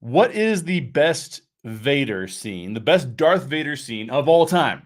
What is the best Vader scene, the best Darth Vader scene of all time?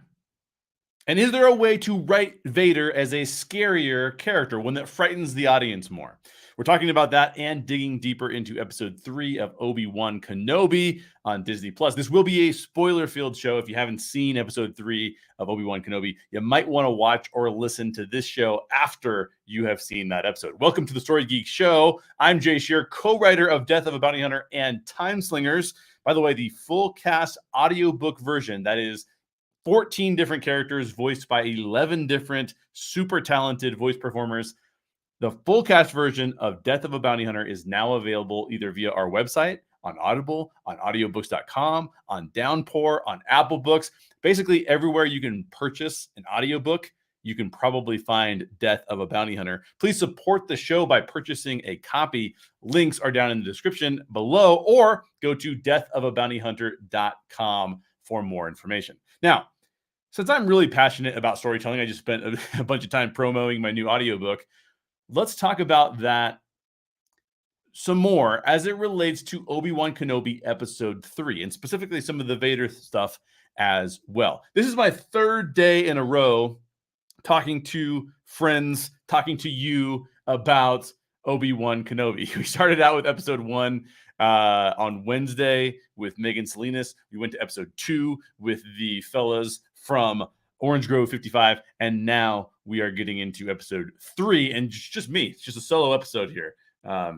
And is there a way to write Vader as a scarier character, one that frightens the audience more? We're talking about that and digging deeper into episode 3 of Obi-Wan Kenobi on Disney Plus. This will be a spoiler-filled show. If you haven't seen episode 3 of Obi-Wan Kenobi, you might want to watch or listen to this show after you have seen that episode. Welcome to the Story Geek Show. I'm Jay Sherer, co-writer of Death of a Bounty Hunter and Time Slingers. By the way, the full cast audiobook version, that is 14 different characters voiced by 11 different super talented voice performers. The full cast version of Death of a Bounty Hunter is now available either via our website, on Audible, on audiobooks.com, on Downpour, on Apple Books. Basically, everywhere you can purchase an audiobook, you can probably find Death of a Bounty Hunter. Please support the show by purchasing a copy. Links are down in the description below, or go to deathofabountyhunter.com for more information. Now, since I'm really passionate about storytelling, I just spent a bunch of time promoting my new audiobook. Let's talk about that some more as it relates to Obi-Wan Kenobi episode 3, and specifically some of the Vader stuff as well. This is my third day in a row talking to friends, talking to you about Obi-Wan Kenobi. We started out with episode 1 on Wednesday with Megan Salinas. We went to episode 2 with the fellas from Orange Grove 55, and now we are getting into episode 3, and just me. It's just a solo episode here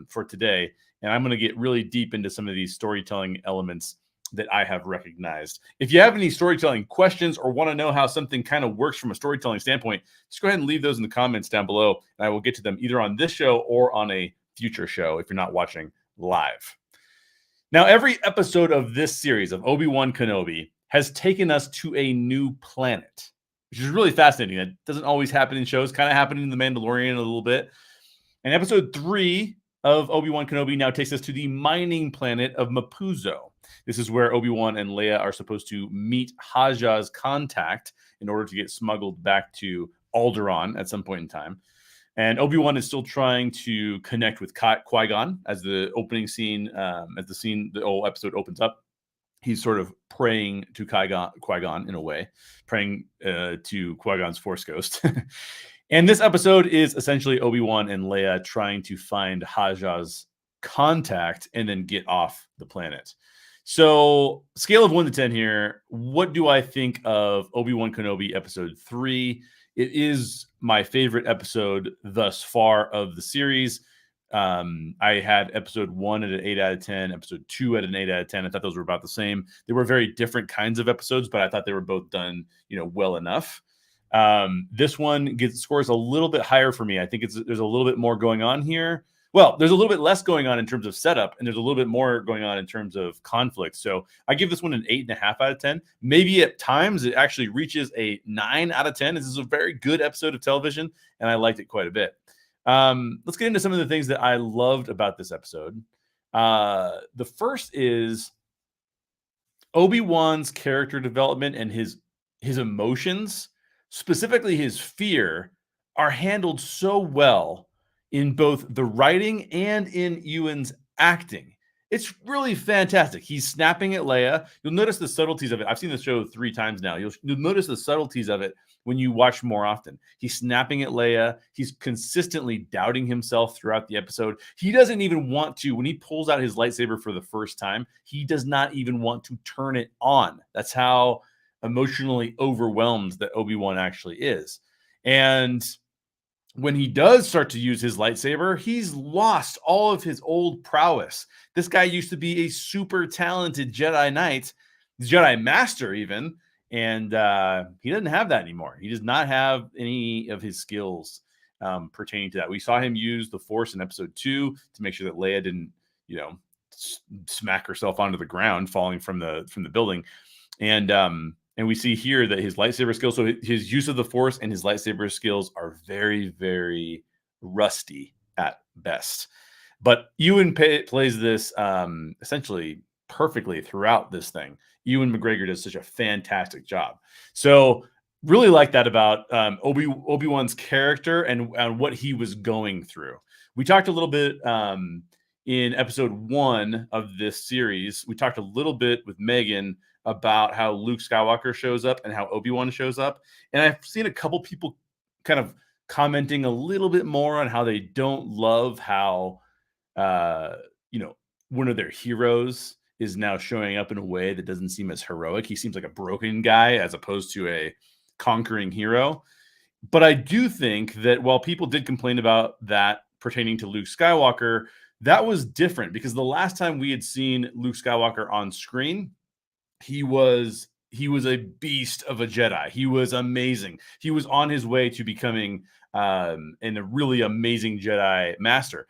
for today, and I'm going to get really deep into some of these storytelling elements that I have recognized. If you have any storytelling questions or want to know how something kind of works from a storytelling standpoint, just go ahead and leave those in the comments down below, and I will get to them either on this show or on a future show if you're not watching live. Now, every episode of this series of Obi-Wan Kenobi has taken us to a new planet, which is really fascinating. That doesn't always happen in shows, kind of happened in The Mandalorian a little bit. And episode 3 of Obi-Wan Kenobi now takes us to the mining planet of Mapuzo. This is where Obi-Wan and Leia are supposed to meet Haja's contact in order to get smuggled back to Alderaan at some point in time. And Obi-Wan is still trying to connect with Qui-Gon as the opening scene, the whole episode opens up. He's sort of praying to Qui-Gon in a way, praying to Qui-Gon's Force Ghost. And this episode is essentially Obi-Wan and Leia trying to find Haja's contact and then get off the planet. So, scale of 1 to 10 here. What do I think of Obi-Wan Kenobi episode 3? It is my favorite episode thus far of the series. I had episode 1 at an 8 out of 10, episode 2 at an 8 out of 10. I thought those were about the same. They were very different kinds of episodes, but I thought they were both done, well enough. This one scores a little bit higher for me. I think there's a little bit more going on here. Well, there's a little bit less going on in terms of setup, and there's a little bit more going on in terms of conflict. So I give this one an 8.5 out of 10. Maybe at times it actually reaches a 9 out of 10. This is a very good episode of television, and I liked it quite a bit. Let's get into some of the things that I loved about this episode. The first is Obi-Wan's character development and his emotions, specifically his fear, are handled so well in both the writing and in Ewan's acting. It's really fantastic. He's snapping at Leia. You'll notice the subtleties of it. I've seen the show 3 times now. You'll notice the subtleties of it when you watch more often. He's snapping at Leia. He's consistently doubting himself throughout the episode. He doesn't even want to, when he pulls out his lightsaber for the first time, he does not even want to turn it on. That's how emotionally overwhelmed that Obi-Wan actually is. And when he does start to use his lightsaber, he's lost all of his old prowess. This guy used to be a super talented Jedi Knight, Jedi Master even, and he doesn't have that anymore. He does not have any of his skills pertaining to that. We saw him use the Force in episode 2 to make sure that Leia didn't, smack herself onto the ground, falling from the building. And we see here that his lightsaber skills, so his use of the Force and his lightsaber skills are very, very rusty at best. But Ewan plays this essentially perfectly throughout this thing. Ewan McGregor does such a fantastic job. So really like that about Obi-Wan's character and what he was going through. We talked a little bit in episode 1 of this series, we talked a little bit with Megan about how Luke Skywalker shows up and how Obi-Wan shows up. And I've seen a couple people kind of commenting a little bit more on how they don't love how, one of their heroes is now showing up in a way that doesn't seem as heroic. He seems like a broken guy as opposed to a conquering hero. But I do think that while people did complain about that pertaining to Luke Skywalker, that was different because the last time we had seen Luke Skywalker on screen, he was a beast of a Jedi. He was amazing. He was on his way to becoming a really amazing Jedi master.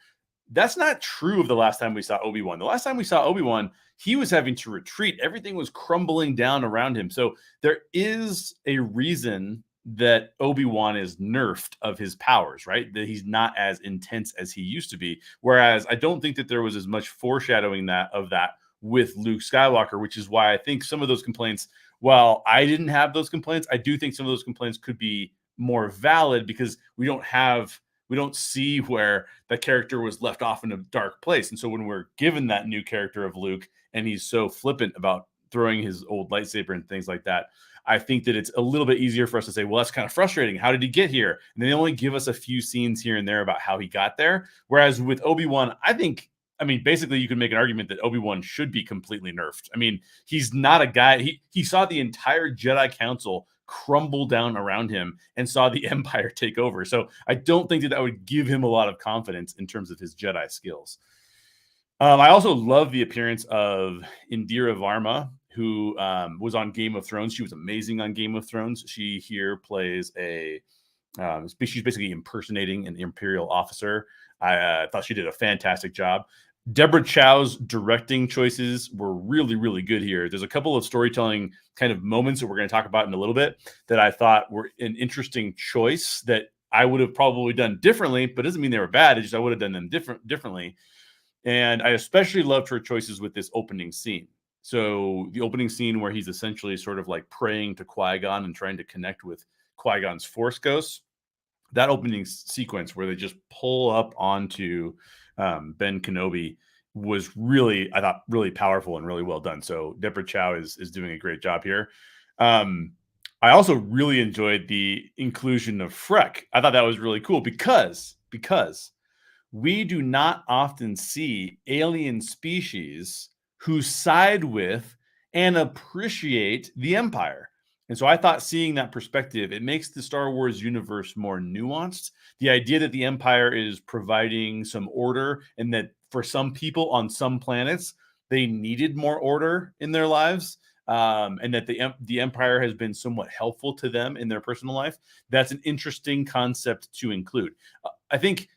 That's not true of the last time we saw Obi-Wan. The last time we saw Obi-Wan, he was having to retreat. Everything was crumbling down around him. So there is a reason that Obi-Wan is nerfed of his powers, right? That he's not as intense as he used to be. Whereas I don't think that there was as much foreshadowing of that with Luke Skywalker, which is why I think some of those complaints, while I didn't have those complaints, I do think some of those complaints could be more valid because we don't see where the character was left off in a dark place. And so when we're given that new character of Luke and he's so flippant about throwing his old lightsaber and things like that, I think that it's a little bit easier for us to say, well, that's kind of frustrating. How did he get here? And they only give us a few scenes here and there about how he got there. Whereas with Obi-Wan, basically you can make an argument that Obi-Wan should be completely nerfed. I mean, he's not a guy. He saw the entire Jedi Council crumble down around him and saw the Empire take over. So I don't think that would give him a lot of confidence in terms of his Jedi skills. I also love the appearance of Indira Varma, who was on Game of Thrones. She was amazing on Game of Thrones. She here plays she's basically impersonating an Imperial officer. I thought she did a fantastic job. Deborah Chow's directing choices were really, really good here. There's a couple of storytelling kind of moments that we're going to talk about in a little bit that I thought were an interesting choice that I would have probably done differently, but it doesn't mean they were bad. It's just I would have done them differently. And I especially loved her choices with this opening scene. So the opening scene where he's essentially sort of like praying to Qui-Gon and trying to connect with Qui-Gon's Force ghosts. That opening sequence where they just pull up onto Ben Kenobi was really, I thought, really powerful and really well done. So Deborah Chow is doing a great job here. I also really enjoyed the inclusion of Freck. I thought that was really cool because we do not often see alien species who side with and appreciate the Empire. And so I thought seeing that perspective, it makes the Star Wars universe more nuanced. The idea that the Empire is providing some order and that for some people on some planets, they needed more order in their lives, and that the Empire has been somewhat helpful to them in their personal life. That's an interesting concept to include. I think,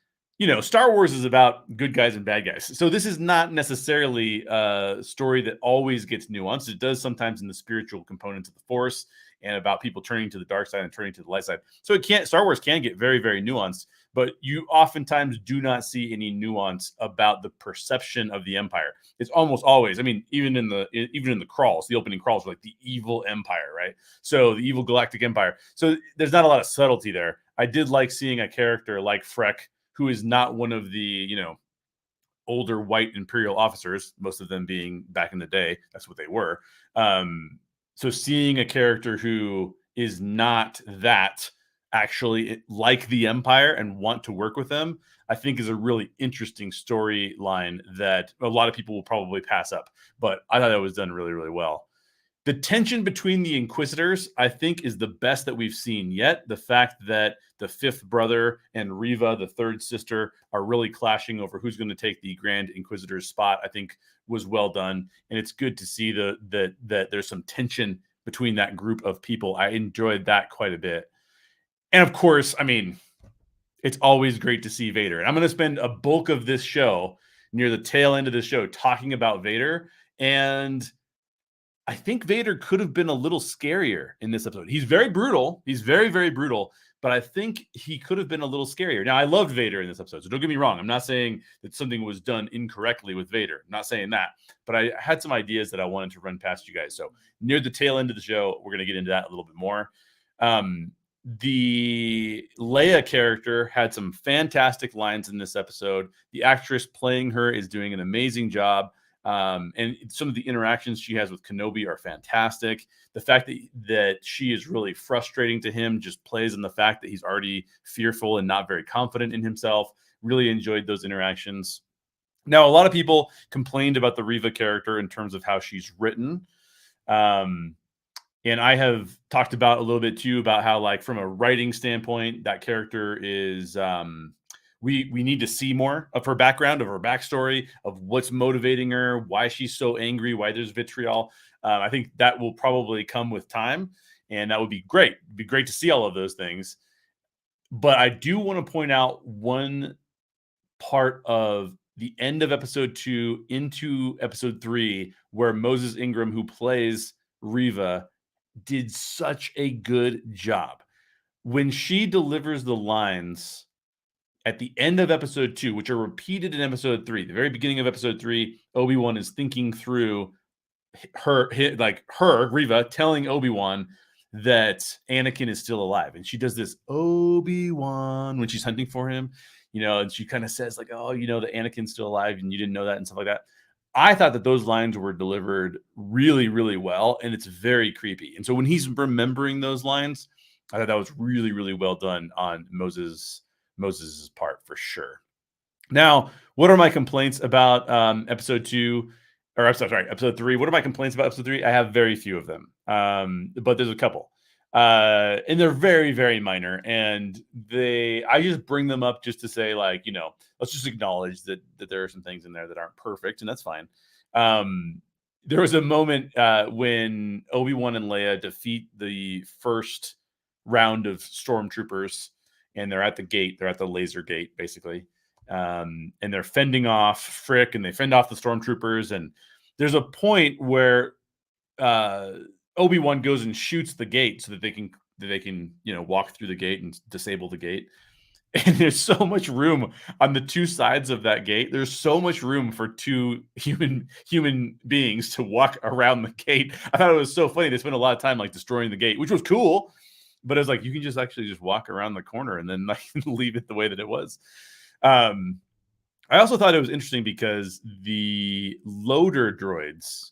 Star Wars is about good guys and bad guys. So this is not necessarily a story that always gets nuanced. It does sometimes in the spiritual components of the Force and about people turning to the dark side and turning to the light side. So Star Wars can get very, very nuanced, but you oftentimes do not see any nuance about the perception of the Empire. It's almost always, even in the crawls, the opening crawls are like the evil Empire, right? So the evil galactic Empire. So there's not a lot of subtlety there. I did like seeing a character like Freck, who is not one of the, older white Imperial officers, most of them being back in the day. That's what they were. So seeing a character who is not that actually like the Empire and want to work with them, I think is a really interesting storyline that a lot of people will probably pass up. But I thought that was done really, really well. The tension between the Inquisitors, I think, is the best that we've seen yet. The fact that the fifth brother and Reva, the third sister, are really clashing over who's going to take the Grand Inquisitor's spot, I think was well done. And it's good to see that there's some tension between that group of people. I enjoyed that quite a bit. And of course, it's always great to see Vader. And I'm going to spend a bulk of this show, near the tail end of the show, talking about Vader. And I think Vader could have been a little scarier in this episode. He's very brutal. He's very, very brutal. But I think he could have been a little scarier. Now, I loved Vader in this episode, so don't get me wrong. I'm not saying that something was done incorrectly with Vader. I'm not saying that. But I had some ideas that I wanted to run past you guys. So near the tail end of the show, we're going to get into that a little bit more. The Leia character had some fantastic lines in this episode. The actress playing her is doing an amazing job. And some of the interactions she has with Kenobi are fantastic. The fact that she is really frustrating to him just plays in the fact that he's already fearful and not very confident in himself. Really enjoyed those interactions. Now, a lot of people complained about the Reva character in terms of how she's written. And I have talked about a little bit too about how, like, from a writing standpoint, that character is we need to see more of her background, of her backstory, of what's motivating her, why she's so angry, why there's vitriol. I think that will probably come with time, and that would be great. It'd be great to see all of those things. But I do want to point out one part of the end of episode 2 into episode 3 where Moses Ingram, who plays Reva, did such a good job. When she delivers the lines at the end of episode 2, which are repeated in episode 3, the very beginning of episode 3, Obi-Wan is thinking through her, Reva, telling Obi-Wan that Anakin is still alive. And she does this, Obi-Wan, when she's hunting for him, and she kind of says, like, oh, that Anakin's still alive and you didn't know that and stuff like that. I thought that those lines were delivered really, really well, and it's very creepy. And so when he's remembering those lines, I thought that was really, really well done on Moses's part for sure. Now, what are my complaints about episode 3? What are my complaints about episode 3? I have very few of them, but there's a couple. And they're very, very minor, and I just bring them up just to say, like, let's just acknowledge that there are some things in there that aren't perfect, and that's fine. There was a moment when Obi-Wan and Leia defeat the first round of stormtroopers, and they're at the gate. They're at the laser gate, basically, and they're fending off Freck, and they fend off the stormtroopers. And there's a point where Obi-Wan goes and shoots the gate so that they can walk through the gate and disable the gate. And there's so much room on the two sides of that gate. There's so much room for two human beings to walk around the gate. I thought it was so funny. They spent a lot of time like destroying the gate, which was cool. But it was like, you can just actually just walk around the corner and then like leave it the way that it was. I also thought it was interesting because the loader droids,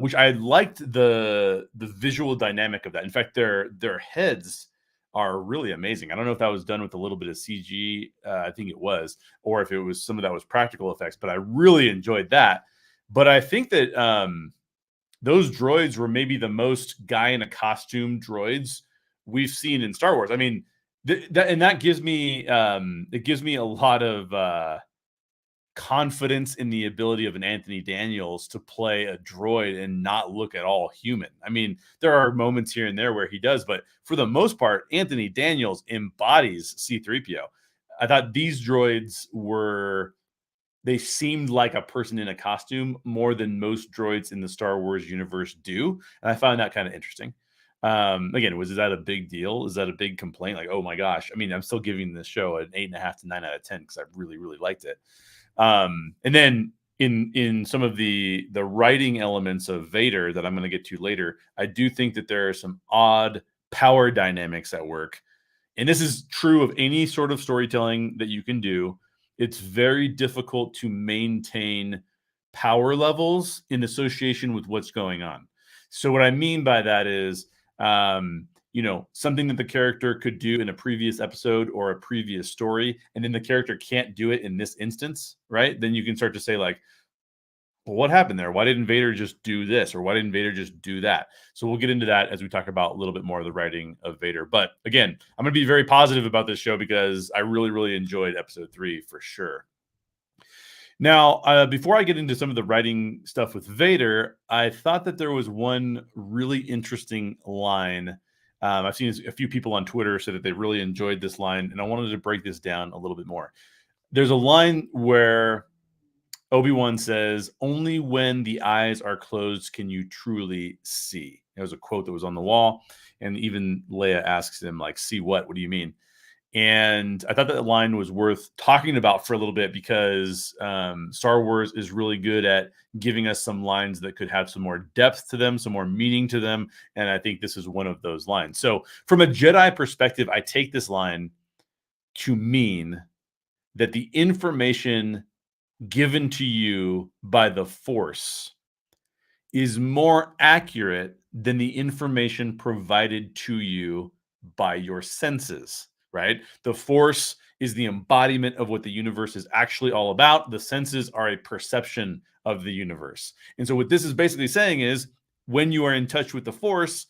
which I liked the visual dynamic of that. In fact, their heads are really amazing. I don't know if that was done with a little bit of CG. I think it was, or if it was some of that was practical effects, but I really enjoyed that. But I think that those droids were maybe the most guy in a costume droids we've seen in Star Wars. I mean, that gives me a lot of confidence in the ability of an Anthony Daniels to play a droid and not look at all human. I mean, there are moments here and there where he does, but for the most part, Anthony Daniels embodies C-3PO. I thought these droids they seemed like a person in a costume more than most droids in the Star Wars universe do. And I found that kind of interesting. Again, is that a big deal? Is that a big complaint? Like, oh my gosh. I mean, I'm still giving this show an 8.5 to 9 out of 10 because I really, really liked it. And then in some of the writing elements of Vader that I'm going to get to later, I do think that there are some odd power dynamics at work. And this is true of any sort of storytelling that you can do. It's very difficult to maintain power levels in association with what's going on. So what I mean by that is, something that the character could do in a previous episode or a previous story, and then the character can't do it in this instance, right? Then you can start to say, like, well, what happened there? Why didn't Vader just do this? Or why didn't Vader just do that? So we'll get into that as we talk about a little bit more of the writing of Vader. But again, I'm going to be very positive about this show because I really, really enjoyed episode 3 for sure. Now, before I get into some of the writing stuff with Vader, I thought that there was one really interesting line. I've seen a few people on Twitter say that they really enjoyed this line, and I wanted to break this down a little bit more. There's a line where Obi-Wan says, "Only when the eyes are closed can you truly see." It was a quote that was on the wall, and even Leia asks him, like, "See what? What do you mean?" And I thought that line was worth talking about for a little bit because Star Wars is really good at giving us some lines that could have some more depth to them, some more meaning to them. And I think this is one of those lines. So from a Jedi perspective, I take this line to mean that the information given to you by the Force is more accurate than the information provided to you by your senses, right? The Force is the embodiment of what the universe is actually all about. The senses are a perception of the universe. And so what this is basically saying is when you are in touch with the Force,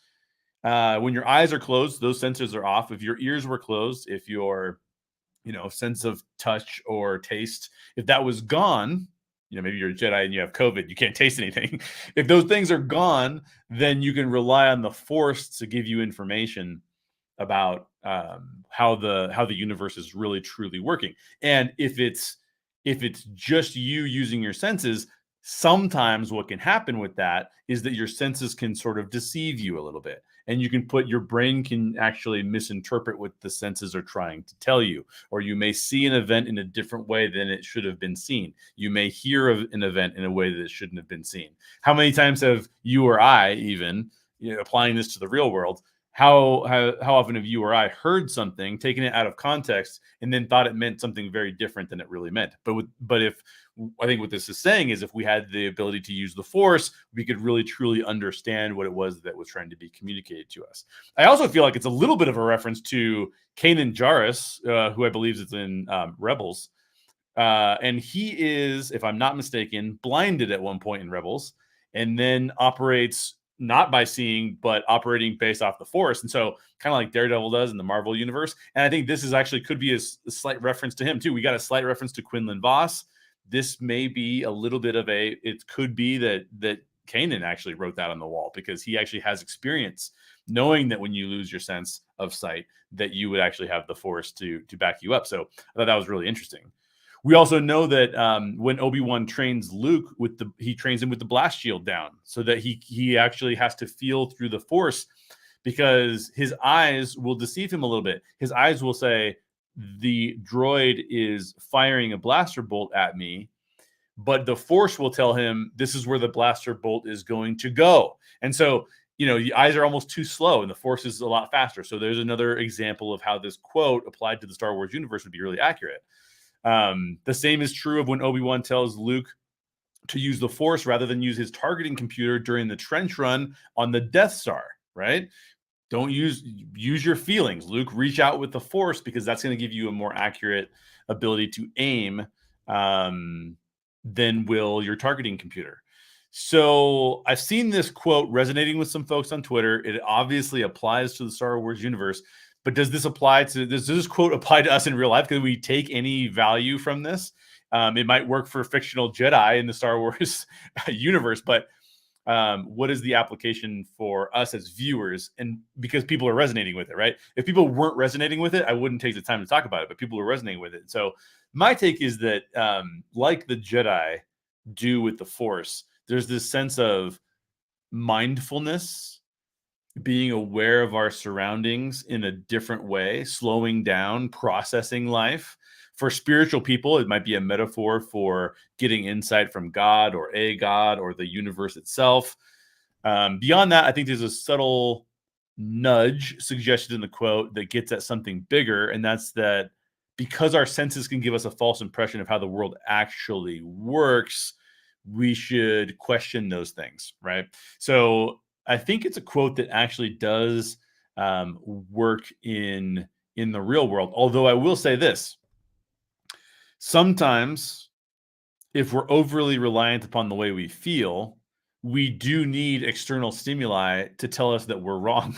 when your eyes are closed, those sensors are off. If your ears were closed, if your sense of touch or taste, if that was gone, maybe you're a Jedi and you have COVID, you can't taste anything. If those things are gone, then you can rely on the Force to give you information about how the universe is really truly working. And if it's just you using your senses, sometimes what can happen with that is that your senses can sort of deceive you a little bit, and your brain can actually misinterpret what the senses are trying to tell you, or you may see an event in a different way than it should have been seen. You may hear of an event in a way that it shouldn't have been seen. How many times have you or I, even applying this to the real world, how often have you or I heard something, taken it out of context, and then thought it meant something very different than it really meant? But if I think what this is saying is if we had the ability to use the Force, we could really truly understand what it was that was trying to be communicated to us. I also feel like it's a little bit of a reference to Kanan Jarrus, who I believe is in Rebels. And he is, if I'm not mistaken, blinded at one point in Rebels, and then operates not by seeing, but operating based off the Force. And so kind of like Daredevil does in the Marvel universe. And I think this is actually could be a slight reference to him too. We got a slight reference to Quinlan Vos. This may be a little bit of it could be that Kanan actually wrote that on the wall because he actually has experience knowing that when you lose your sense of sight, that you would actually have the Force to back you up. So I thought that was really interesting. We also know that when Obi-Wan trains Luke he trains him with the blast shield down so that he actually has to feel through the Force because his eyes will deceive him a little bit. His eyes will say, the droid is firing a blaster bolt at me, but the Force will tell him this is where the blaster bolt is going to go. And so, the eyes are almost too slow and the Force is a lot faster. So there's another example of how this quote applied to the Star Wars universe would be really accurate. The same is true of when Obi-Wan tells Luke to use the Force rather than use his targeting computer during the trench run on the Death Star, right? Don't use your feelings. Luke, reach out with the Force because that's going to give you a more accurate ability to aim than will your targeting computer. So I've seen this quote resonating with some folks on Twitter. It obviously applies to the Star Wars universe. But does this quote apply to us in real life? Can we take any value from this? It might work for fictional Jedi in the Star Wars universe, but what is the application for us as viewers? And because people are resonating with it, right? If people weren't resonating with it, I wouldn't take the time to talk about it, but people are resonating with it. So my take is that like the Jedi do with the Force, there's this sense of mindfulness, being aware of our surroundings in a different way, slowing down, processing life. For spiritual people, it might be a metaphor for getting insight from God or a God or the universe itself. Beyond that, I think there's a subtle nudge suggested in the quote that gets at something bigger, and that's that because our senses can give us a false impression of how the world actually works, we should question those things, right? So I think it's a quote that actually does work in the real world. Although I will say this, sometimes if we're overly reliant upon the way we feel, we do need external stimuli to tell us that we're wrong.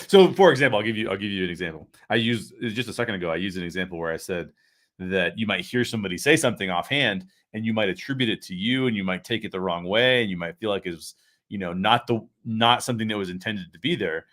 So for example, I'll give you an example. Just a second ago, I used an example where I said that you might hear somebody say something offhand and you might attribute it to you and you might take it the wrong way and you might feel like it was not something that was intended to be there.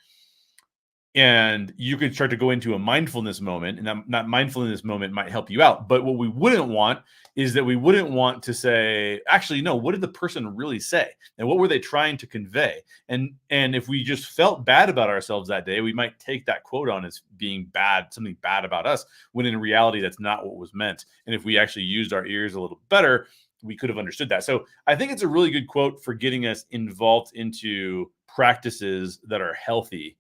And you could start to go into a mindfulness moment, and that mindfulness moment might help you out. But what we wouldn't want is that we wouldn't want to say, actually, no, what did the person really say? And what were they trying to convey? And if we just felt bad about ourselves that day, we might take that quote on as being bad, something bad about us, when in reality, that's not what was meant. And if we actually used our ears a little better, we could have understood that. So I think it's a really good quote for getting us involved into practices that are healthy,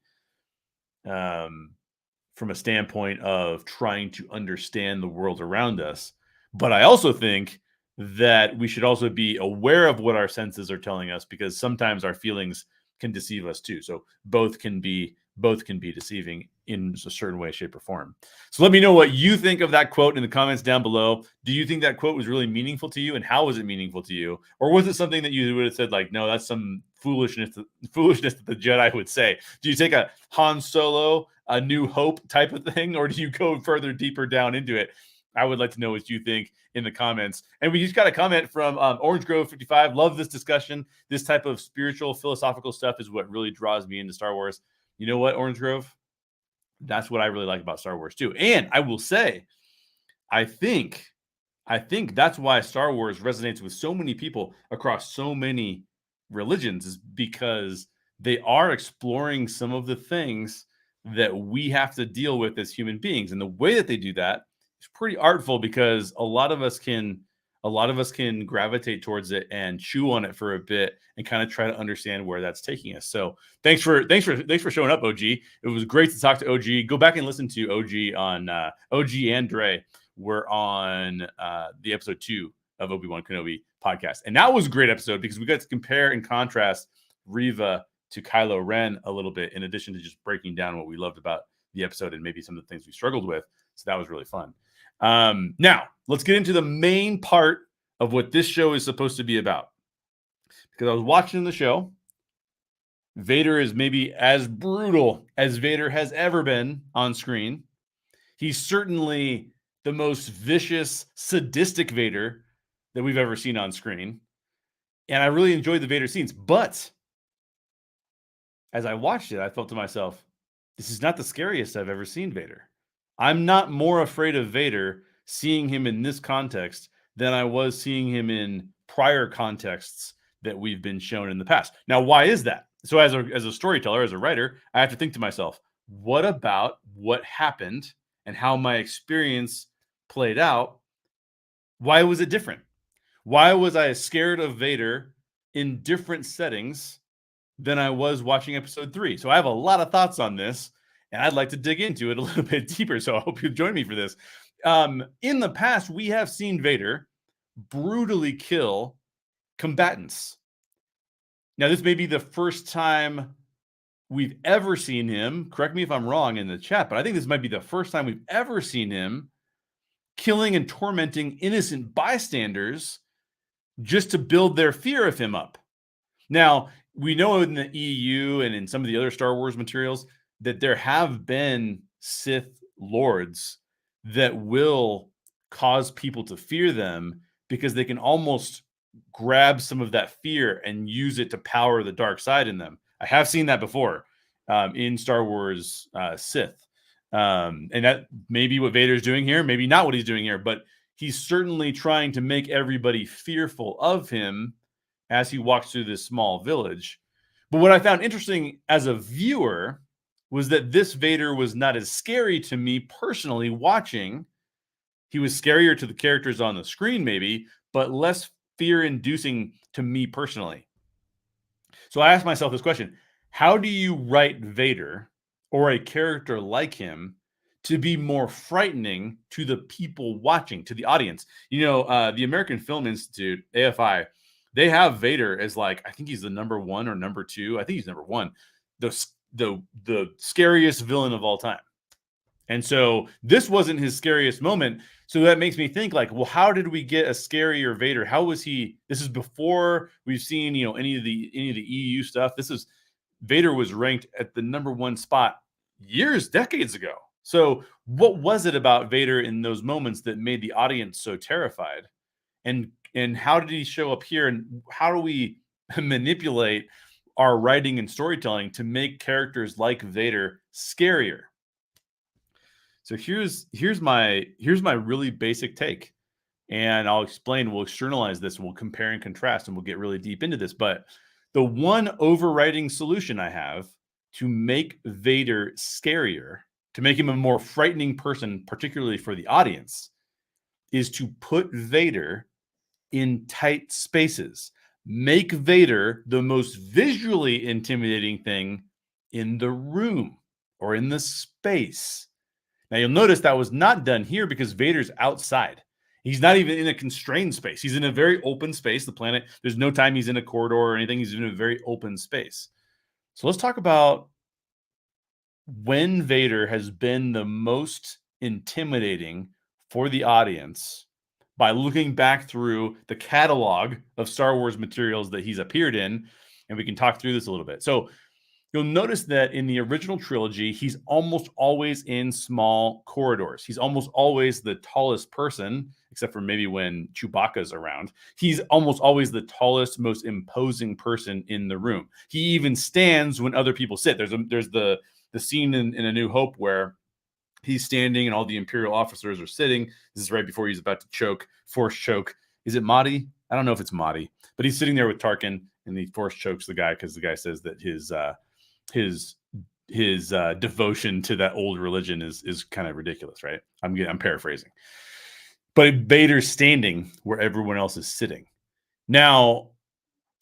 from a standpoint of trying to understand the world around us. But I also think that we should also be aware of what our senses are telling us, because sometimes our feelings can deceive us too. So both can be deceiving in a certain way, shape, or form. So let me know what you think of that quote in the comments down below. Do you think that quote was really meaningful to you, and how was it meaningful to you? Or was it something that you would have said like, no, that's some foolishness that the Jedi would say? Do you take a Han Solo, A New Hope type of thing, or do you go further deeper down into it? I would like to know what you think in the comments. And we just got a comment from Orange Grove 55. Love this discussion. This type of spiritual, philosophical stuff is what really draws me into Star Wars. You know what, Orange Grove? That's what I really like about Star Wars too. And I will say, I think that's why Star Wars resonates with so many people across so many religions, is because they are exploring some of the things that we have to deal with as human beings. And the way that they do that is pretty artful, because a lot of us can gravitate towards it and chew on it for a bit and kind of try to understand where that's taking us. So thanks for showing up, OG. It was great to talk to OG. Go back and listen to OG on OG and Dre. We're on the episode 2 of Obi-Wan Kenobi podcast. And that was a great episode, because we got to compare and contrast Reva to Kylo Ren a little bit, in addition to just breaking down what we loved about the episode and maybe some of the things we struggled with. So that was really fun. Now let's get into the main part of what this show is supposed to be about. Because I was watching the show, Vader is maybe as brutal as Vader has ever been on screen. He's certainly the most vicious, sadistic Vader that we've ever seen on screen. And I really enjoyed the Vader scenes. But as I watched it, I thought to myself, this is not the scariest I've ever seen Vader. I'm not more afraid of Vader seeing him in this context than I was seeing him in prior contexts that we've been shown in the past. Now, why is that? So as a storyteller, as a writer, I have to think to myself, what about what happened and how my experience played out? Why was it different? Why was I scared of Vader in different settings than I was watching episode 3? So I have a lot of thoughts on this, and I'd like to dig into it a little bit deeper. So I hope you'll join me for this. In the past, we have seen Vader brutally kill combatants. Now, this may be the first time we've ever seen him. Correct me if I'm wrong in the chat, but I think this might be the first time we've ever seen him killing and tormenting innocent bystanders just to build their fear of him up. Now, we know in the EU and in some of the other Star Wars materials that there have been Sith lords that will cause people to fear them, because they can almost grab some of that fear and use it to power the dark side in them. I have seen that before in Star Wars Sith. And that may be what Vader's doing here, maybe not what he's doing here, but he's certainly trying to make everybody fearful of him as he walks through this small village. But what I found interesting as a viewer was that this Vader was not as scary to me personally watching. He was scarier to the characters on the screen maybe, but less fear-inducing to me personally. So I asked myself this question: how do you write Vader, or a character like him, to be more frightening to the people watching, to the audience? You know, the American Film Institute, AFI, they have Vader as, like, I think he's the number 1 or number 2. I think he's number 1. The scariest villain of all time. And so this wasn't his scariest moment. So that makes me think, like, well, how did we get a scarier Vader? How was he? This is before we've seen, you know, any of the EU stuff. This is Vader was ranked at the number 1 spot decades ago. So what was it about Vader in those moments that made the audience so terrified? And how did he show up here? And how do we manipulate our writing and storytelling to make characters like Vader SCARIER. So here's my really basic take. And I'll explain, we'll externalize this, and we'll compare and contrast, and we'll get really deep into this. But the one overriding solution I have to make Vader scarier, to make him a more frightening person, particularly for the audience, is to put Vader in tight spaces. Make Vader the most visually intimidating thing in the room or in the space. Now, you'll notice that was not done here because Vader's outside. He's not even in a constrained space. He's in a very open space. The planet, there's no time he's in a corridor or anything. He's in a very open space. So let's talk about when Vader has been the most intimidating for the audience by looking back through the catalog of Star Wars materials that he's appeared in. And we can talk through this a little bit. So you'll notice that in the original trilogy, he's almost always in small corridors. He's almost always the tallest person, except for maybe when Chewbacca's around. He's almost always the tallest, most imposing person in the room. He even stands when other people sit. There's the scene in A New Hope where he's standing and all the Imperial officers are sitting. This is right before he's about to force choke. Is it Mahdi? I don't know if it's Mahdi, but he's sitting there with Tarkin, and he force chokes the guy because the guy says that his devotion to that old religion is kind of ridiculous, right? I'm paraphrasing. But Vader's standing where everyone else is sitting. Now,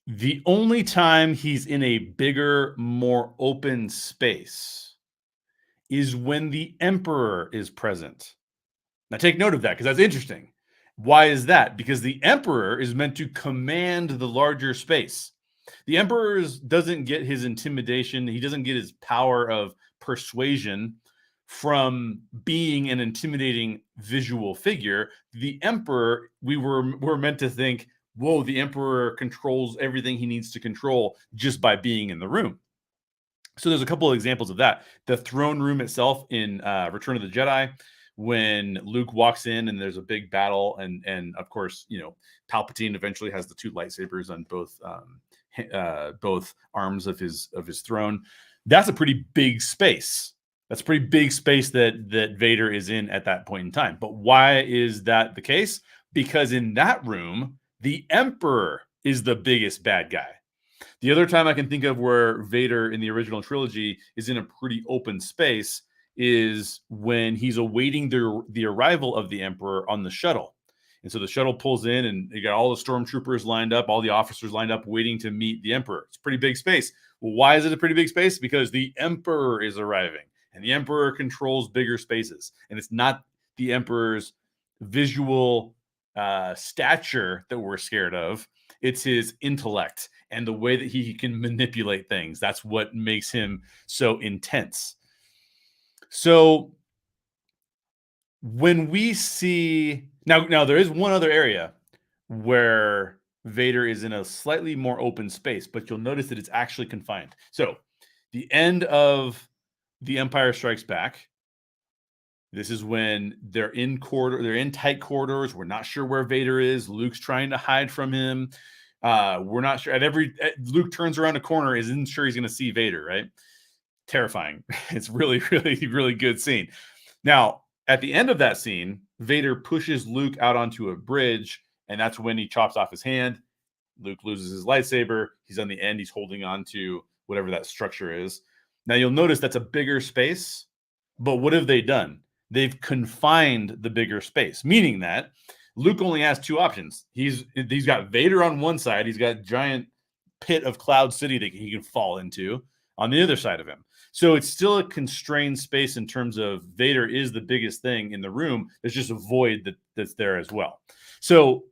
the only time he's in a bigger, more open space is when the Emperor is present. Now, take note of that because that's interesting. Why is that? Because the Emperor is meant to command the larger space. The Emperor doesn't get his intimidation. He doesn't get his power of persuasion from being an intimidating visual figure. The Emperor, we're meant to think, whoa, the Emperor controls everything he needs to control just by being in the room. So there's a couple of examples of that. The throne room itself in Return of the Jedi, when Luke walks in and there's a big battle, and of course, Palpatine eventually has the two lightsabers on both arms of his throne. That's a pretty big space. That's a pretty big space that Vader is in at that point in time. But why is that the case? Because in that room, the Emperor is the biggest bad guy. The other time I can think of where Vader in the original trilogy is in a pretty open space is when he's awaiting the arrival of the Emperor on the shuttle. And so the shuttle pulls in, and you got all the stormtroopers lined up, all the officers lined up, waiting to meet the Emperor. It's a pretty big space. Well, why is it a pretty big space? Because the Emperor is arriving, and the Emperor controls bigger spaces. And it's not the Emperor's visual stature that we're scared of. It's his intellect and the way that he can manipulate things. That's what makes him so intense. So when we see now there is one other area where Vader is in a slightly more open space, but you'll notice that it's actually confined. So the end of The Empire Strikes Back, this is when they're in tight corridors. We're not sure where Vader is. Luke's trying to hide from him. We're not sure. Luke turns around a corner, isn't sure he's going to see Vader, right? Terrifying. It's really, really, really good scene. Now, at the end of that scene, Vader pushes Luke out onto a bridge, and that's when he chops off his hand. Luke loses his lightsaber. He's on the end. He's holding on to whatever that structure is. Now, you'll notice that's a bigger space, but what have they done? They've confined the bigger space, meaning that Luke only has two options. He's got Vader on one side. He's got a giant pit of Cloud City that he can fall into on the other side of him. So it's still a constrained space in terms of Vader is the biggest thing in the room. There's just a void that's there as well. So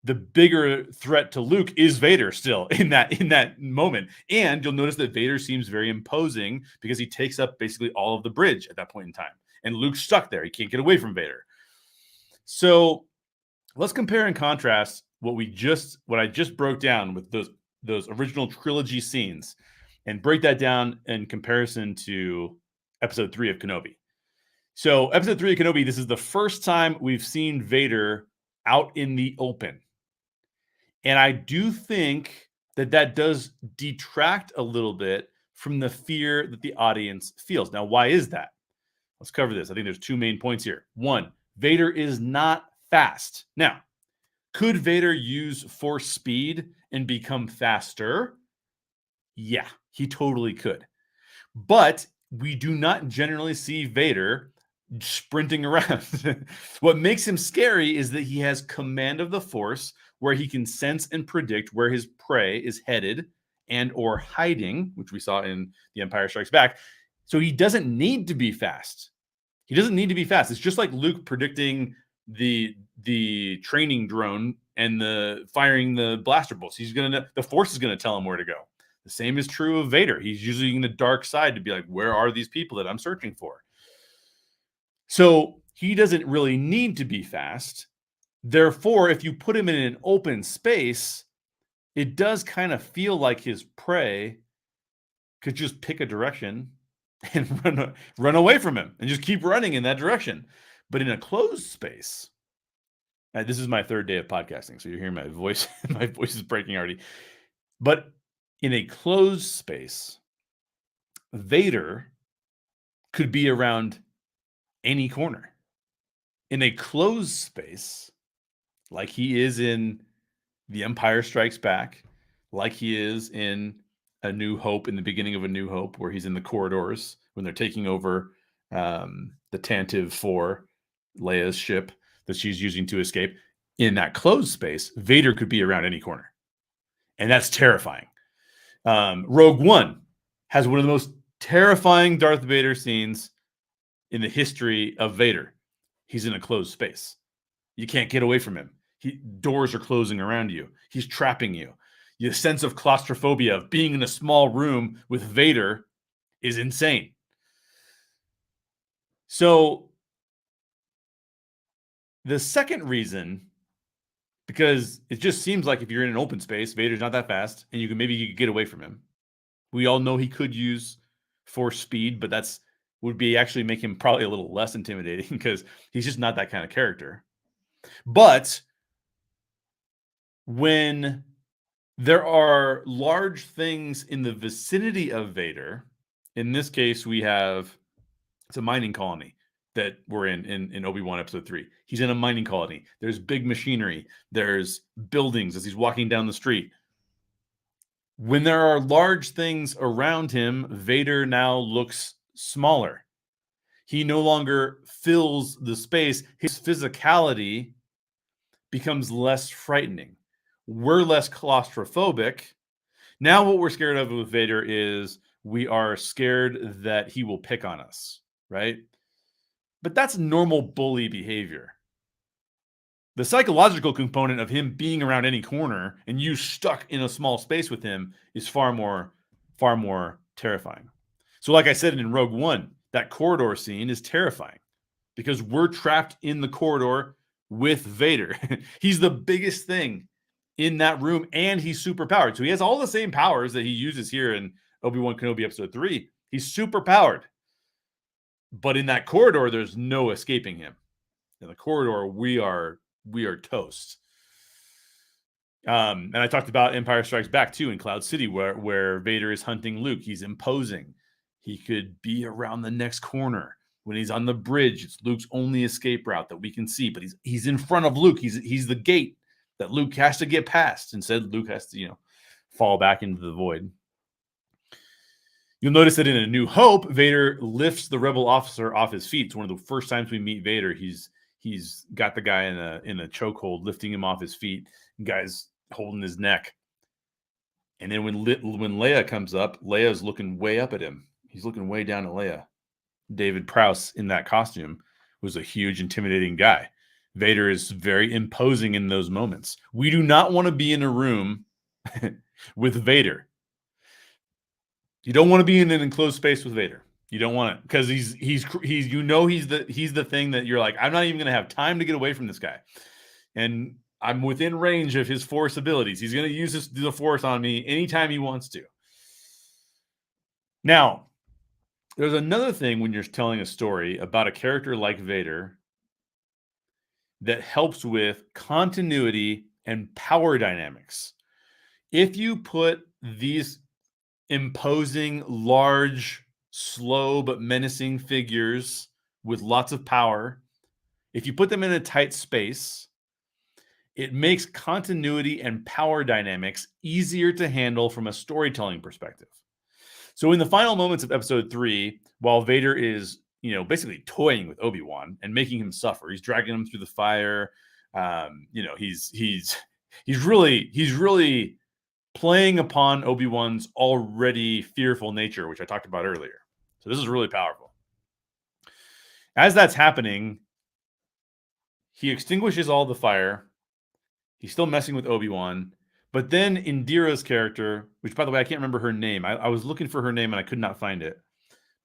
the bigger threat to Luke is Vader still in that moment. And you'll notice that Vader seems very imposing because he takes up basically all of the bridge at that point in time. And Luke's stuck there. He can't get away from Vader. So let's compare and contrast what I just broke down with those original trilogy scenes, and break that down in comparison to episode 3 of Kenobi. So episode 3 of Kenobi, this is the first time we've seen Vader out in the open. And I do think that does detract a little bit from the fear that the audience feels. Now, why is that? Let's cover this. I think there's two main points here. One, Vader is not fast. Now, could Vader use Force speed and become faster? Yeah, he totally could. But we do not generally see Vader sprinting around. What makes him scary is that he has command of the Force, where he can sense and predict where his prey is headed and or hiding, which we saw in The Empire Strikes Back. So he doesn't need to be fast. He doesn't need to be fast. It's just like Luke predicting the training drone and the firing the blaster bolts. The Force is gonna tell him where to go. The same is true of Vader. He's using the dark side to be like, where are these people that I'm searching for? So he doesn't really need to be fast. Therefore, if you put him in an open space, it does kind of feel like his prey could just pick a direction and run away from him and just keep running in that direction. But in a closed space, this is my third day of podcasting, so you're hearing my voice. My voice is breaking already. But in a closed space, Vader could be around any corner. In a closed space, like he is in The Empire Strikes Back, like he is in A New Hope, in the beginning of A New Hope, where he's in the corridors when they're taking over the Tantive 4, Leia's ship that she's using to escape. In that closed space, Vader could be around any corner. And that's terrifying. Rogue One has one of the most terrifying Darth Vader scenes in the history of Vader. He's in a closed space. You can't get away from him. Doors are closing around you. He's trapping you. Your sense of claustrophobia of being in a small room with Vader is insane. So the second reason, because it just seems like if you're in an open space, Vader's not that fast, and you could get away from him. We all know he could use Force speed, but would be actually make him probably a little less intimidating because he's just not that kind of character. But when there are large things in the vicinity of Vader, in this case, it's a mining colony that we're in Obi-Wan Episode 3. He's in a mining colony. There's big machinery. There's buildings as he's walking down the street. When there are large things around him, Vader now looks smaller. He no longer fills the space. His physicality becomes less frightening. We're less claustrophobic. Now what we're scared of with Vader is we are scared that he will pick on us, right? But that's normal bully behavior. The psychological component of him being around any corner and you stuck in a small space with him is far more terrifying. So like I said in Rogue One, that corridor scene is terrifying because we're trapped in the corridor with Vader. He's the biggest thing in that room and he's super powered. So he has all the same powers that he uses here in Obi-Wan Kenobi Episode 3. He's super powered. But in that corridor, there's no escaping him. In the corridor, we are toast. And I talked about Empire Strikes Back too in Cloud City, where Vader is hunting Luke. He's imposing. He could be around the next corner. When he's on the bridge, it's Luke's only escape route that we can see. But he's in front of Luke. He's the gate that Luke has to get past. Instead, Luke has to, fall back into the void. You'll notice that in A New Hope, Vader lifts the rebel officer off his feet. It's one of the first times we meet Vader. He's got the guy in a chokehold, lifting him off his feet. The guy's holding his neck. And then when Leia comes up, Leia's looking way up at him. He's looking way down at Leia. David Prowse in that costume was a huge, intimidating guy. Vader is very imposing in those moments. We do not want to be in a room with Vader. You don't want to be in an enclosed space with Vader. You don't want it because he's the thing that you're like, I'm not even going to have time to get away from this guy. And I'm within range of his Force abilities. He's going to use the Force on me anytime he wants to. Now, there's another thing when you're telling a story about a character like Vader that helps with continuity and power dynamics. If you put these imposing, large, slow, but menacing figures with lots of power, if you put them in a tight space, it makes continuity and power dynamics easier to handle from a storytelling perspective. So in the final moments of episode 3, while Vader is, basically toying with Obi-Wan and making him suffer, he's dragging him through the fire. He's really playing upon Obi-Wan's already fearful nature, which I talked about earlier. So this is really powerful. As that's happening, he extinguishes all the fire. He's still messing with Obi-Wan. But then Indira's character, which, by the way, I can't remember her name. I was looking for her name and I could not find it.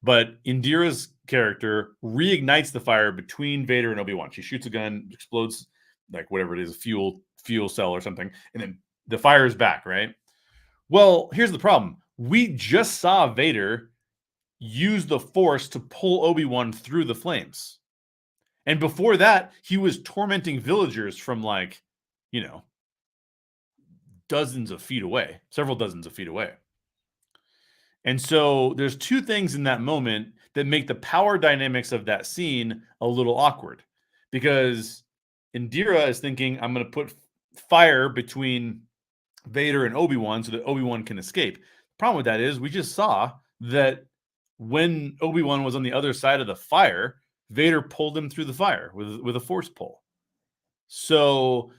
But Indira's character reignites the fire between Vader and Obi-Wan. She shoots a gun, explodes, like whatever it is, a fuel cell or something. And then the fire is back, right? Well, here's the problem. We just saw Vader use the Force to pull Obi-Wan through the flames. And before that, he was tormenting villagers from dozens of feet away, several dozens of feet away. And so there's two things in that moment that make the power dynamics of that scene a little awkward, because Indira is thinking, I'm going to put fire between Vader and Obi-Wan so that Obi-Wan can escape. The problem with that is we just saw that when Obi-Wan was on the other side of the fire, Vader pulled him through the fire with a force pull. So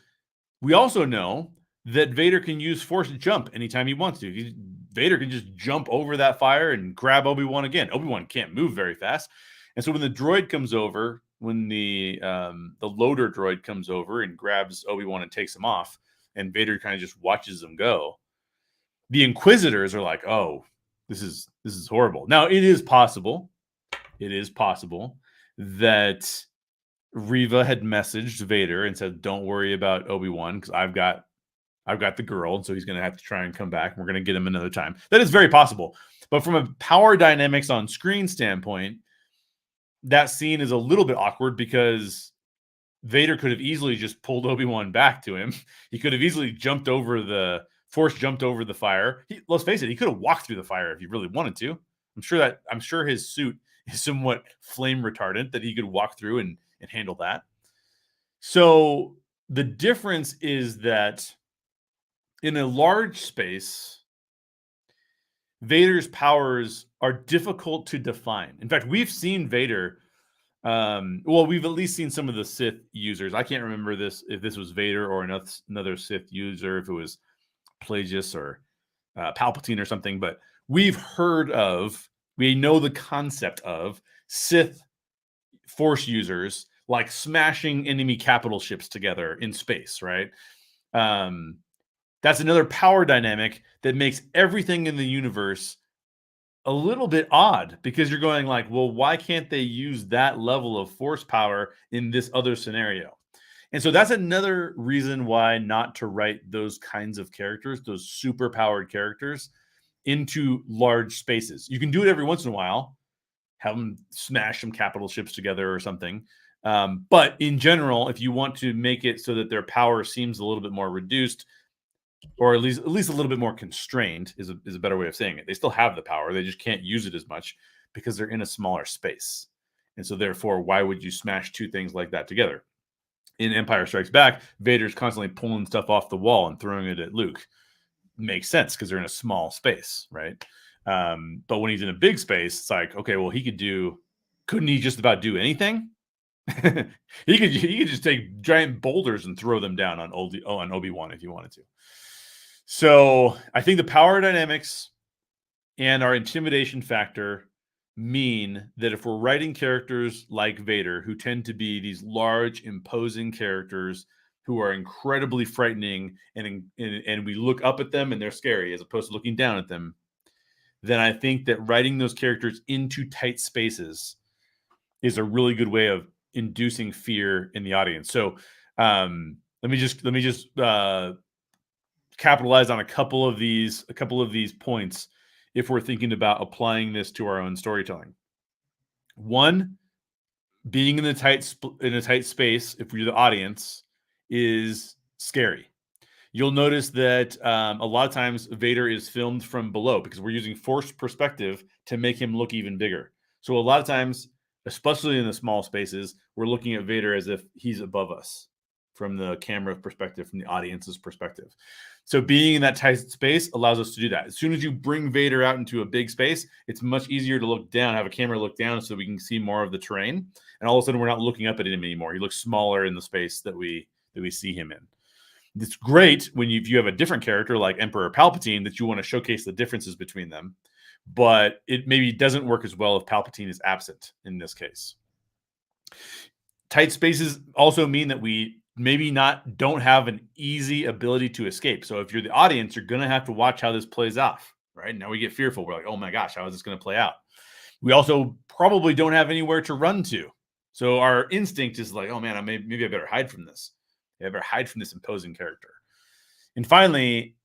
we also know that Vader can use force jump anytime he wants to. Vader can just jump over that fire and grab Obi-Wan again. Obi-Wan can't move very fast. And so when the droid comes over, when the loader droid comes over and grabs Obi-Wan and takes him off, and Vader kind of just watches them go, the Inquisitors are like, oh, this is horrible. Now, it is possible that Reva had messaged Vader and said, don't worry about Obi-Wan because I've got the girl, and so he's going to have to try and come back, and we're going to get him another time. That is very possible. But from a power dynamics on screen standpoint, that scene is a little bit awkward because Vader could have easily just pulled Obi-Wan back to him. He could have easily jumped over the fire. Let's face it, he could have walked through the fire if he really wanted to. I'm sure his suit is somewhat flame retardant that he could walk through and handle that. So the difference is that in a large space, Vader's powers are difficult to define. In fact, we've seen Vader. We've at least seen some of the Sith users. I can't remember if this was Vader or another Sith user, if it was Plagueis or Palpatine or something. But we know the concept of Sith Force users like smashing enemy capital ships together in space, right? That's another power dynamic that makes everything in the universe a little bit odd, because you're going like, well, why can't they use that level of force power in this other scenario? And so that's another reason why not to write those kinds of characters, those super powered characters, into large spaces. You can do it every once in a while, have them smash some capital ships together or something. But in general, if you want to make it so that their power seems a little bit more reduced, or at least a little bit more constrained, is a better way of saying it. They still have the power. They just can't use it as much because they're in a smaller space. And so therefore, why would you smash two things like that together? In Empire Strikes Back, Vader's constantly pulling stuff off the wall and throwing it at Luke. Makes sense because they're in a small space, right? But when he's in a big space, it's like, okay, well, couldn't he just about do anything? he could just take giant boulders and throw them down on Obi-Wan if he wanted to. So I think the power dynamics and our intimidation factor mean that if we're writing characters like Vader, who tend to be these large, imposing characters who are incredibly frightening, and we look up at them and they're scary as opposed to looking down at them, then I think that writing those characters into tight spaces is a really good way of inducing fear in the audience. So let me just capitalize on a couple of these points if we're thinking about applying this to our own storytelling. One, being in a tight space, if you're the audience, is scary. You'll notice that a lot of times Vader is filmed from below because we're using forced perspective to make him look even bigger. So a lot of times, especially in the small spaces, we're looking at Vader as if he's above us from the camera perspective, from the audience's perspective. So being in that tight space allows us to do that. As soon as you bring Vader out into a big space, it's much easier to look down, have a camera look down so we can see more of the terrain. And all of a sudden, we're not looking up at him anymore. He looks smaller in the space that we see him in. It's great when if you have a different character like Emperor Palpatine that you want to showcase the differences between them, but it maybe doesn't work as well if Palpatine is absent in this case. Tight spaces also mean that we maybe don't have an easy ability to escape. So if you're the audience, you're going to have to watch how this plays off, right? Now we get fearful. We're like, oh my gosh, how is this going to play out? We also probably don't have anywhere to run to. So our instinct is like, oh man, maybe I better hide from this. I better hide from this imposing character. And finally,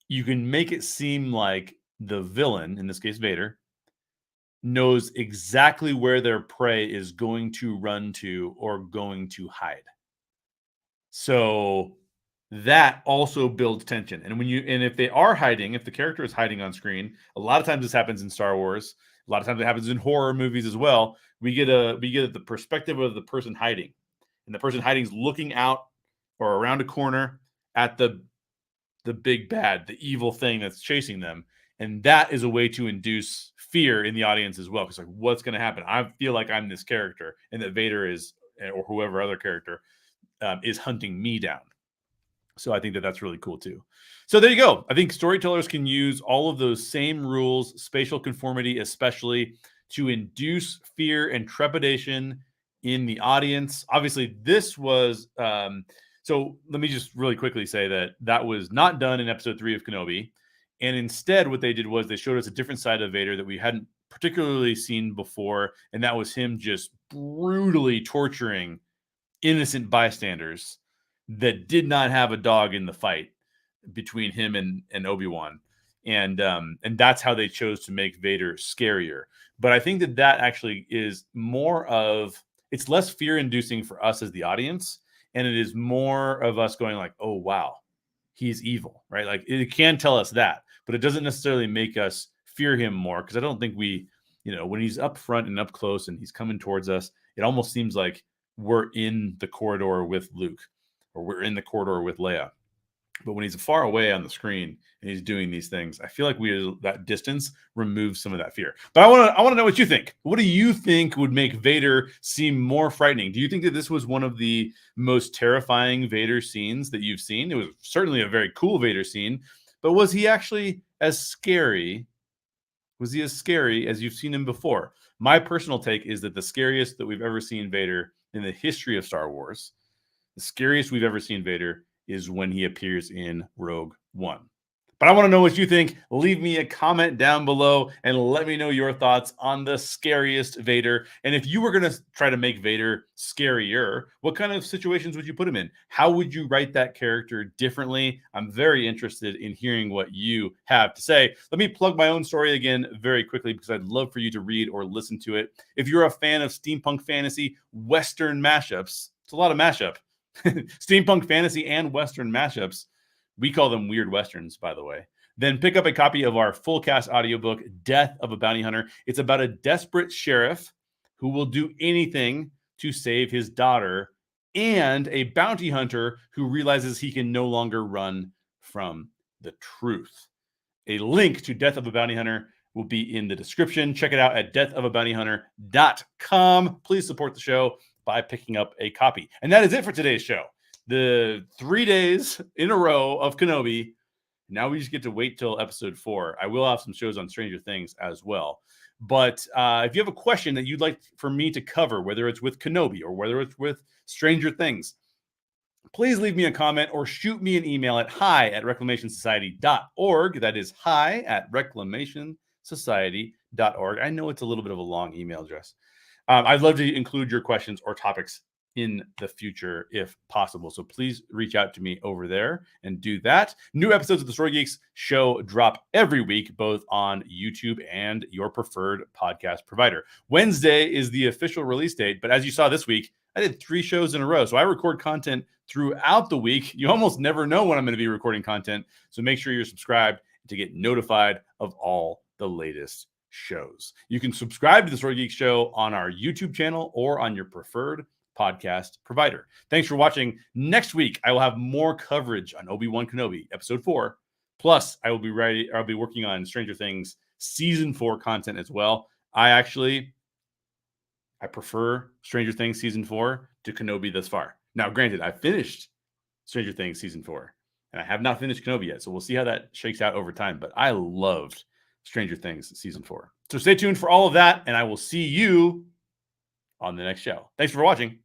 you can make it seem like the villain, in this case Vader, knows exactly where their prey is going to run to or going to hide. So that also builds tension. And if they are hiding, if the character is hiding on screen, a lot of times this happens in Star Wars. A lot of times it happens in horror movies as well. We get the perspective of the person hiding, and the person hiding is looking out or around a corner at the big bad, the evil thing that's chasing them. And that is a way to induce fear in the audience as well. Because like, what's going to happen? I feel like I'm this character, and that Vader is, or whoever other character is hunting me down. So I think that's really cool too. So there you go. I think storytellers can use all of those same rules, spatial conformity especially, to induce fear and trepidation in the audience. Obviously, this was... so let me just really quickly say that was not done in episode 3 of Kenobi. And instead, what they did was they showed us a different side of Vader that we hadn't particularly seen before. And that was him just brutally torturing innocent bystanders that did not have a dog in the fight between him and Obi-Wan. And that's how they chose to make Vader scarier. But I think that actually is more of, it's less fear-inducing for us as the audience. And it is more of us going like, oh, wow, he's evil, right? Like it can tell us that, but it doesn't necessarily make us fear him more. Because I don't think when he's up front and up close and he's coming towards us, it almost seems like we're in the corridor with Luke or we're in the corridor with Leia. But when he's far away on the screen and he's doing these things, I feel like that distance removes some of that fear. But I want to know what you think. What do you think would make Vader seem more frightening? Do you think that this was one of the most terrifying Vader scenes that you've seen? It was certainly a very cool Vader scene, but was he actually as scary? Was he as scary as you've seen him before? My personal take is that the scariest that we've ever seen Vader in the history of Star Wars, the scariest we've ever seen Vader is when he appears in Rogue One. But I want to know what you think. Leave me a comment down below and let me know your thoughts on the scariest Vader. And if you were going to try to make Vader scarier, what kind of situations would you put him in? How would you write that character differently? I'm very interested in hearing what you have to say. Let me plug my own story again very quickly because I'd love for you to read or listen to it. If you're a fan of steampunk fantasy, Western mashups, it's a lot of mashup. Steampunk fantasy and Western mashups. We call them weird Westerns, by the way. Then pick up a copy of our full cast audiobook, Death of a Bounty Hunter. It's about a desperate sheriff who will do anything to save his daughter and a bounty hunter who realizes he can no longer run from the truth. A link to Death of a Bounty Hunter will be in the description. Check it out at deathofabountyhunter.com. Please support the show by picking up a copy. And that is it for today's show. The 3 days in a row of Kenobi. Now we just get to wait till episode 4. I will have some shows on Stranger Things as well. But if you have a question that you'd like for me to cover, whether it's with Kenobi or whether it's with Stranger Things, please leave me a comment or shoot me an email at hi@reclamationsociety.org. That is hi@reclamationsociety.org. I know it's a little bit of a long email address. I'd love to include your questions or topics in the future if possible. So please reach out to me over there and do that. New episodes of the Story Geeks show drop every week, both on YouTube and your preferred podcast provider. Wednesday is the official release date, but as you saw this week, I did 3 shows in a row. So I record content throughout the week. You almost never know when I'm going to be recording content. So make sure you're subscribed to get notified of all the latest shows. You can subscribe to the Story Geeks Show on our YouTube channel or on your preferred podcast provider. Thanks for watching. Next week, I will have more coverage on Obi-Wan Kenobi, episode 4. Plus, I'll be working on Stranger Things season 4 content as well. I prefer Stranger Things season 4 to Kenobi thus far. Now, granted, I finished Stranger Things season 4, and I have not finished Kenobi yet, so we'll see how that shakes out over time. But I loved Stranger Things season 4. So stay tuned for all of that, and I will see you on the next show. Thanks for watching.